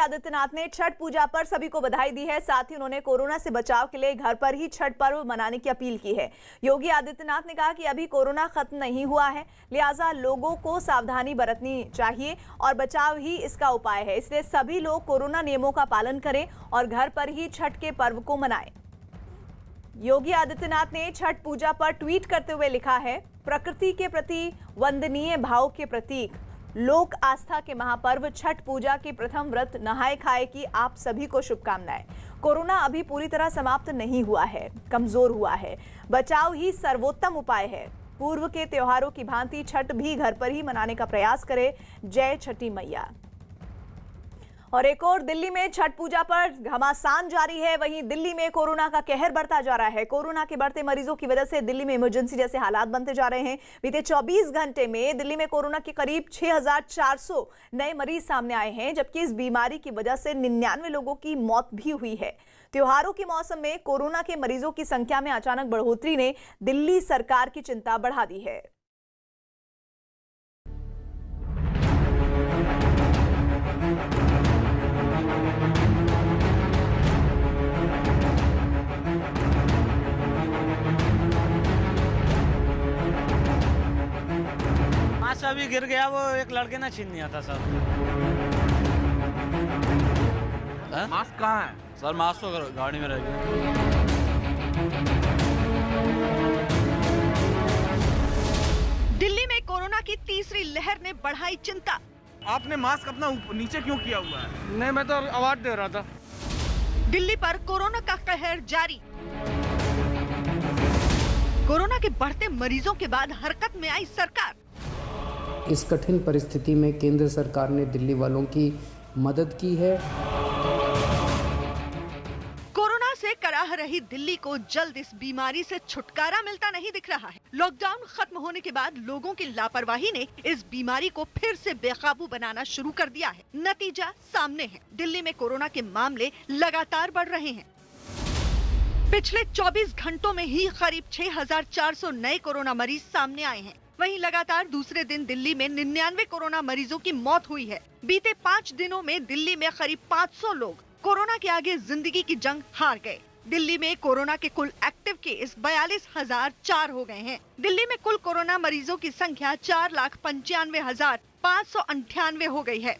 आदित्यनाथ ने छठ पूजा पर सभी को बधाई दी है। साथ ही उन्होंने कोरोना से बचाव के लिए घर पर ही छठ पर्व मनाने की अपील की है। योगी आदित्यनाथ ने कहा कि अभी कोरोना खत्म नहीं हुआ है, लिहाजा लोगों को सावधानी बरतनी चाहिए और बचाव ही इसका उपाय है। इसलिए सभी लोग कोरोना नियमों का पालन करें और घर पर ही छठ के पर्व को मनाएं। योगी आदित्यनाथ ने छठ पूजा पर ट्वीट करते हुए लिखा है, प्रकृति के प्रति वंदनीय भाव के प्रतीक लोक आस्था के महापर्व छठ पूजा के प्रथम व्रत नहाए खाए की आप सभी को शुभकामनाएं। कोरोना अभी पूरी तरह समाप्त नहीं हुआ है, कमजोर हुआ है। बचाव ही सर्वोत्तम उपाय है। पूर्व के त्योहारों की भांति छठ भी घर पर ही मनाने का प्रयास करें। जय छठी मैया। और एक और दिल्ली में छठ पूजा पर घमासान जारी है। वहीं दिल्ली में कोरोना का कहर बढ़ता जा रहा है। कोरोना के बढ़ते मरीजों की वजह से दिल्ली में इमरजेंसी जैसे हालात बनते जा रहे हैं। बीते 24 घंटे में दिल्ली में कोरोना के करीब 6400 नए मरीज सामने आए हैं, जबकि इस बीमारी की वजह से 99 लोगों की मौत भी हुई है। त्योहारों के मौसम में कोरोना के मरीजों की संख्या में अचानक बढ़ोतरी ने दिल्ली सरकार की चिंता बढ़ा दी है। मास्क अभी गिर गया, वो एक लड़के ने छीन लिया था सर। मास्क कहाँ है सर? मास्क तो गाड़ी में रह गया। दिल्ली में कोरोना की तीसरी लहर ने बढ़ाई चिंता। आपने मास्क अपना नीचे क्यों किया हुआ है? नहीं, मैं तो आवाज दे रहा था। दिल्ली पर कोरोना का कहर जारी। कोरोना के बढ़ते मरीजों के बाद हरकत में आई सरकार। इस कठिन परिस्थिति में केंद्र सरकार ने दिल्ली वालों की मदद की है। कोरोना से कराह रही दिल्ली को जल्द इस बीमारी से छुटकारा मिलता नहीं दिख रहा है। लॉकडाउन खत्म होने के बाद लोगों की लापरवाही ने इस बीमारी को फिर से बेकाबू बनाना शुरू कर दिया है। नतीजा सामने है। दिल्ली में कोरोना के मामले लगातार बढ़ रहे हैं। पिछले 24 घंटों में ही करीब 6400 नए कोरोना मरीज सामने आए हैं। वहीं लगातार दूसरे दिन दिल्ली में 99 कोरोना मरीजों की मौत हुई है। बीते 5 दिनों में दिल्ली में करीब 500 लोग कोरोना के आगे जिंदगी की जंग हार गए। दिल्ली में कोरोना के कुल एक्टिव केस 42,004 हो गए हैं। दिल्ली में कुल कोरोना मरीजों की संख्या 4,95,598 हो गई है।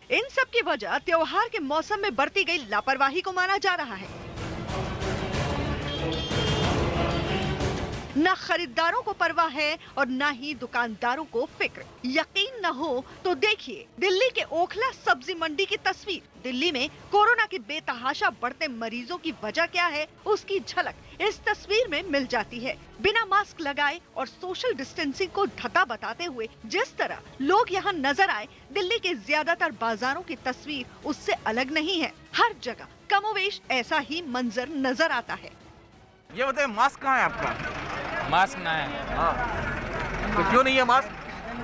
इन सब की वजह त्योहार के मौसम में बरती गई लापरवाही को माना जा रहा है। न खरीदारों को परवाह है और न ही दुकानदारों को फिक्र। यकीन न हो तो देखिए दिल्ली के ओखला सब्जी मंडी की तस्वीर। दिल्ली में कोरोना के बेतहाशा बढ़ते मरीजों की वजह क्या है, उसकी झलक इस तस्वीर में मिल जाती है। बिना मास्क लगाए और सोशल डिस्टेंसिंग को धता बताते हुए जिस तरह लोग यहाँ नजर आए, दिल्ली के ज्यादातर बाजारों की तस्वीर उससे अलग नहीं है। हर जगह कमोवेश ऐसा ही मंजर नजर आता है। ये बताइए, मास्क कहाँ है आपका? मास्क ना है। हाँ, तो क्यों नहीं है मास्क?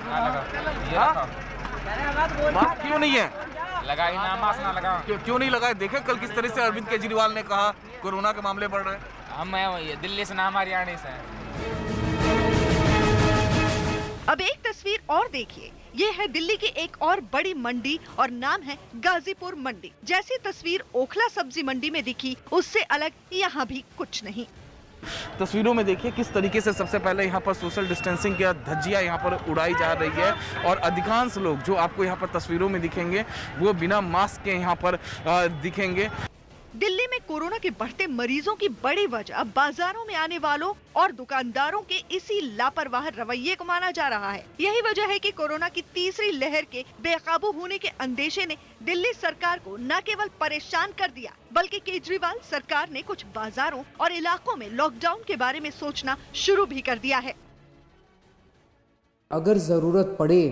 ना लगा। मास्क क्यों नहीं है? लगा ही ना, मास्क ना लगा। क्यों नहीं लगाए? देखे कल किस तरह से अरविंद केजरीवाल ने कहा कोरोना के मामले बढ़ रहे हैं। हम दिल्ली से ना, हमारी हरियाणा से हैं। अब एक तस्वीर और देखिए। ये है दिल्ली की एक और बड़ी मंडी और नाम है गाजीपुर मंडी। जैसी तस्वीर ओखला सब्जी मंडी में दिखी, उससे अलग यहाँ भी कुछ नहीं। तस्वीरों में देखिए किस तरीके से सबसे पहले यहाँ पर सोशल डिस्टेंसिंग की धज्जियां यहाँ पर उड़ाई जा रही है और अधिकांश लोग जो आपको यहाँ पर तस्वीरों में दिखेंगे वो बिना मास्क के यहाँ पर दिखेंगे। दिल्ली में कोरोना के बढ़ते मरीजों की बड़ी वजह बाजारों में आने वालों और दुकानदारों के इसी लापरवाह रवैये को माना जा रहा है। यही वजह है कि कोरोना की तीसरी लहर के बेकाबू होने के अंदेशे ने दिल्ली सरकार को न केवल परेशान कर दिया, बल्कि केजरीवाल सरकार ने कुछ बाजारों और इलाकों में लॉकडाउन के बारे में सोचना शुरू भी कर दिया है। अगर ज़रूरत पड़े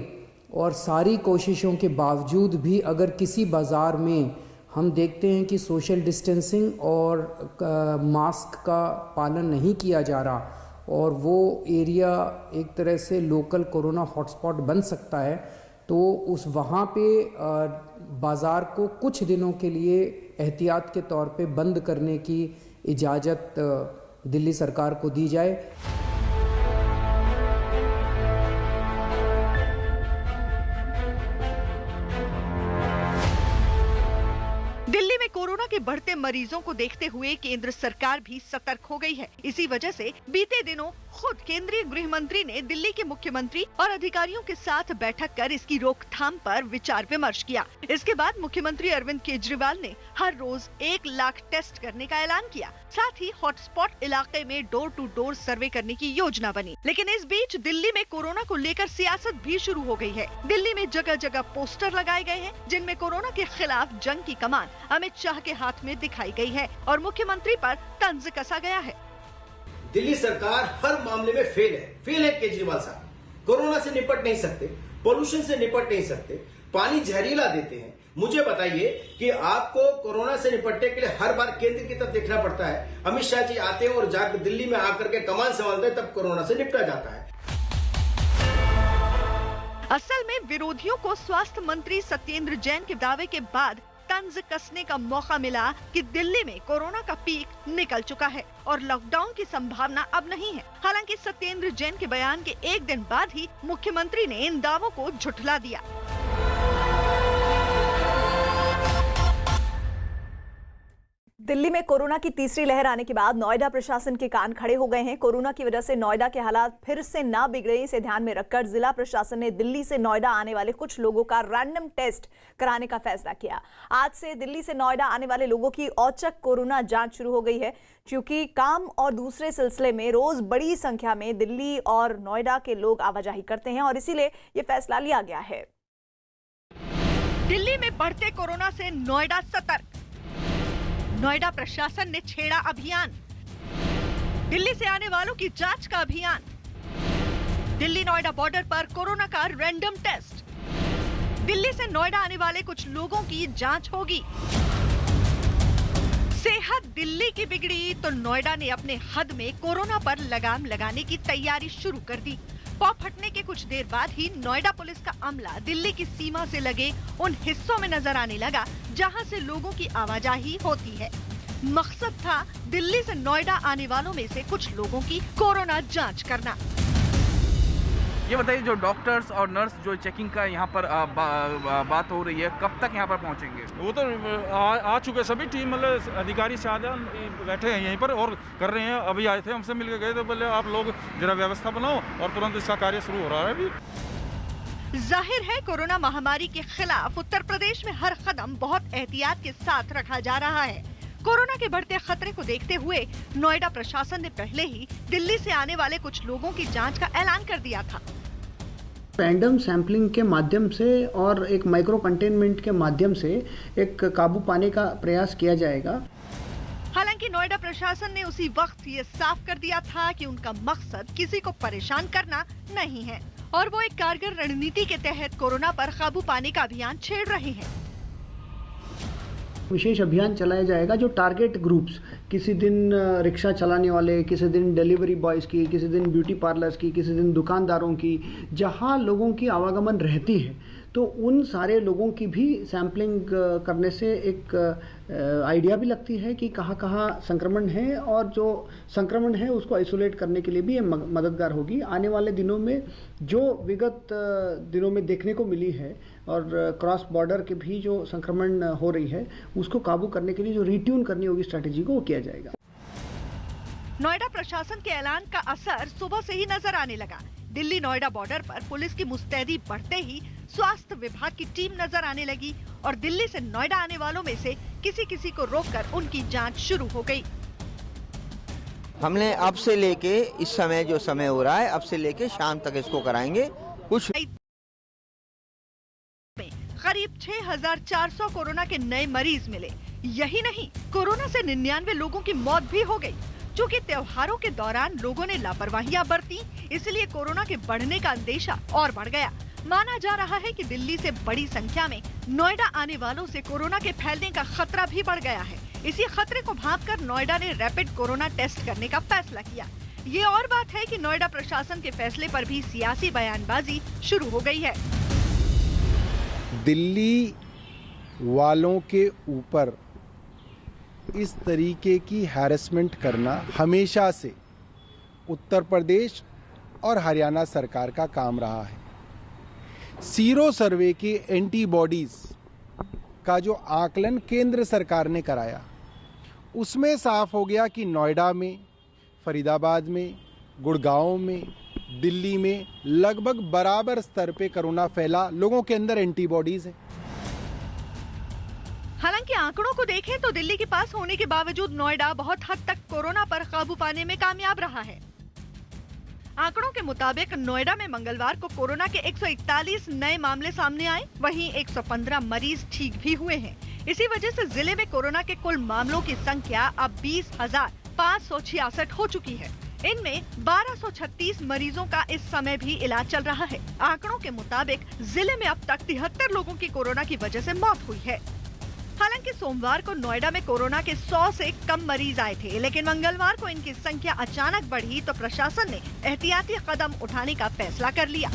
और सारी कोशिशों के बावजूद भी अगर किसी बाज़ार में हम देखते हैं कि सोशल डिस्टेंसिंग और मास्क का पालन नहीं किया जा रहा और वो एरिया एक तरह से लोकल कोरोना हॉटस्पॉट बन सकता है, तो उस वहाँ पे बाज़ार को कुछ दिनों के लिए एहतियात के तौर पे बंद करने की इजाज़त दिल्ली सरकार को दी जाए। कोरोना के बढ़ते मरीजों को देखते हुए केंद्र सरकार भी सतर्क हो गई है। इसी वजह से बीते दिनों खुद केंद्रीय गृह मंत्री ने दिल्ली के मुख्यमंत्री और अधिकारियों के साथ बैठक कर इसकी रोकथाम पर विचार विमर्श किया। इसके बाद मुख्यमंत्री अरविंद केजरीवाल ने हर रोज 1 लाख टेस्ट करने का ऐलान किया। साथ ही हॉटस्पॉट इलाके में डोर टू डोर सर्वे करने की योजना बनी। लेकिन इस बीच दिल्ली में कोरोना को लेकर सियासत भी शुरू हो गई है। दिल्ली में जगह जगह पोस्टर लगाए गए हैं जिनमें कोरोना के खिलाफ जंग की कमान अमित शाह के हाथ में दिखाई गई है और मुख्यमंत्री पर तंज कसा गया है। दिल्ली सरकार हर मामले में फेल है केजरीवाल साहब। कोरोना से निपट नहीं सकते, पोल्यूशन से निपट नहीं सकते, पानी जहरीला देते हैं। मुझे बताइए कि आपको कोरोना से निपटने के लिए हर बार केंद्र की तरफ देखना पड़ता है। अमित शाह जी आते हैं और जाकर दिल्ली में आकर के कमान संभालते हैं, तब कोरोना से निपटा जाता है। असल में विरोधियों को स्वास्थ्य मंत्री सत्येंद्र जैन के दावे के बाद तंज कसने का मौका मिला कि दिल्ली में कोरोना का पीक निकल चुका है और लॉकडाउन की संभावना अब नहीं है। हालांकि सत्येंद्र जैन के बयान के 1 दिन बाद ही मुख्यमंत्री ने इन दावों को झुठला दिया। दिल्ली में कोरोना की तीसरी लहर आने के बाद नोएडा प्रशासन के कान खड़े हो गए हैं। कोरोना की वजह से नोएडा के हालात फिर से ना बिगड़े, इसे ध्यान में रखकर जिला प्रशासन ने दिल्ली से नोएडा आने वाले कुछ लोगों का रैंडम टेस्ट कराने का फैसला किया। आज से दिल्ली से नोएडा आने वाले लोगों की औचक कोरोना जांच शुरू हो गई है। क्योंकि काम और दूसरे सिलसिले में रोज बड़ी संख्या में दिल्ली और नोएडा के लोग आवाजाही करते हैं और इसीलिए ये फैसला लिया गया है। दिल्ली में बढ़ते कोरोना से नोएडा सतर्क। नोएडा प्रशासन ने छेड़ा अभियान। दिल्ली से आने वालों की जांच का अभियान। दिल्ली नोएडा बॉर्डर पर कोरोना का रैंडम टेस्ट। दिल्ली से नोएडा आने वाले कुछ लोगों की जांच होगी। सेहत दिल्ली की बिगड़ी तो नोएडा ने अपने हद में कोरोना पर लगाम लगाने की तैयारी शुरू कर दी। पॉप हटने के कुछ देर बाद ही नोएडा पुलिस का अमला दिल्ली की सीमा से लगे उन हिस्सों में नजर आने लगा जहां से लोगों की आवाजाही होती है। मकसद था दिल्ली से नोएडा आने वालों में से कुछ लोगों की कोरोना जांच करना। ये बताइए, जो डॉक्टर्स और नर्स जो चेकिंग का यहाँ पर बात हो रही है, कब तक यहाँ पर पहुँचेंगे? वो तो आ चुके सभी टीम, मतलब अधिकारी शाहजहां बैठे हैं यहीं पर और कर रहे हैं। अभी आए थे, हमसे मिलकर गए तो बोले आप लोग जरा व्यवस्था बनाओ और तुरंत इसका कार्य शुरू हो रहा है अभी। जाहिर है कोरोना महामारी के खिलाफ उत्तर प्रदेश में हर कदम बहुत एहतियात के साथ रखा जा रहा है। कोरोना के बढ़ते खतरे को देखते हुए नोएडा प्रशासन ने पहले ही दिल्ली से आने वाले कुछ लोगों की जांच का ऐलान कर दिया था। रैंडम सैंपलिंग के माध्यम से और एक माइक्रो कंटेनमेंट के माध्यम से एक काबू पाने का प्रयास किया जाएगा। हालांकि नोएडा प्रशासन ने उसी वक्त ये साफ कर दिया था कि उनका मकसद किसी को परेशान करना नहीं है और वो एक कारगर रणनीति के तहत कोरोना पर काबू पाने का अभियान छेड़ रहे हैं। विशेष अभियान चलाया जाएगा जो टारगेट ग्रुप्स, किसी दिन रिक्शा चलाने वाले, किसी दिन डिलीवरी बॉयज़ की, किसी दिन ब्यूटी पार्लर्स की, किसी दिन दुकानदारों की, जहां लोगों की आवागमन रहती है, तो उन सारे लोगों की भी सैम्पलिंग करने से एक आइडिया भी लगती है कि कहाँ कहाँ संक्रमण है और जो संक्रमण है उसको आइसोलेट करने के लिए भी ये मददगार होगी। आने वाले दिनों में जो विगत दिनों में देखने को मिली है और क्रॉस बॉर्डर के भी जो संक्रमण हो रही है उसको काबू करने के लिए जो रिट्यून करनी होगी स्ट्रैटेजी को, वो किया जाएगा। नोएडा प्रशासन के ऐलान का असर सुबह से ही नजर आने लगा। दिल्ली नोएडा बॉर्डर पर पुलिस की मुस्तैदी बढ़ते ही स्वास्थ्य विभाग की टीम नजर आने लगी और दिल्ली से नोएडा आने वालों में से किसी को रोककर उनकी जांच शुरू हो गई। हमने अब से लेके इस समय जो समय हो रहा है, अब से लेके शाम तक इसको कराएंगे। कुछ करीब 6,400 कोरोना के नए मरीज मिले। यही नहीं, कोरोना से 99 लोगों की मौत भी हो गई। चूँकि त्योहारों के दौरान लोगों ने लापरवाहियां बरती, इसलिए कोरोना के बढ़ने का अंदेशा और बढ़ गया। माना जा रहा है कि दिल्ली से बड़ी संख्या में नोएडा आने वालों से कोरोना के फैलने का खतरा भी बढ़ गया है। इसी खतरे को भांपकर नोएडा ने रैपिड कोरोना टेस्ट करने का फैसला किया। ये और बात है कि नोएडा प्रशासन के फैसले पर भी सियासी बयानबाजी शुरू हो गई है। दिल्ली वालों के ऊपर इस तरीके की हैरेसमेंट करना हमेशा से उत्तर प्रदेश और हरियाणा सरकार का काम रहा है। सीरो सर्वे के एंटीबॉडीज का जो आकलन केंद्र सरकार ने कराया उसमें साफ हो गया कि नोएडा में, फरीदाबाद में, गुड़गांव में, दिल्ली में लगभग बराबर स्तर पे कोरोना फैला, लोगों के अंदर एंटीबॉडीज हैं। हालांकि आंकड़ों को देखें तो दिल्ली के पास होने के बावजूद नोएडा बहुत हद तक कोरोना पर काबू पाने में कामयाब रहा है। आंकड़ों के मुताबिक नोएडा में मंगलवार को कोरोना के 141 नए मामले सामने आए, वहीं 115 मरीज ठीक भी हुए हैं। इसी वजह से जिले में कोरोना के कुल मामलों की संख्या अब 20,566 हो चुकी है। इनमें 1236 मरीजों का इस समय भी इलाज चल रहा है। आंकड़ों के मुताबिक जिले में अब तक 73 लोगों की कोरोना की वजह से मौत हुई है। हालांकि सोमवार को नोएडा में कोरोना के 100 से कम मरीज आए थे, लेकिन मंगलवार को इनकी संख्या अचानक बढ़ी तो प्रशासन ने एहतियाती कदम उठाने का फैसला कर लिया।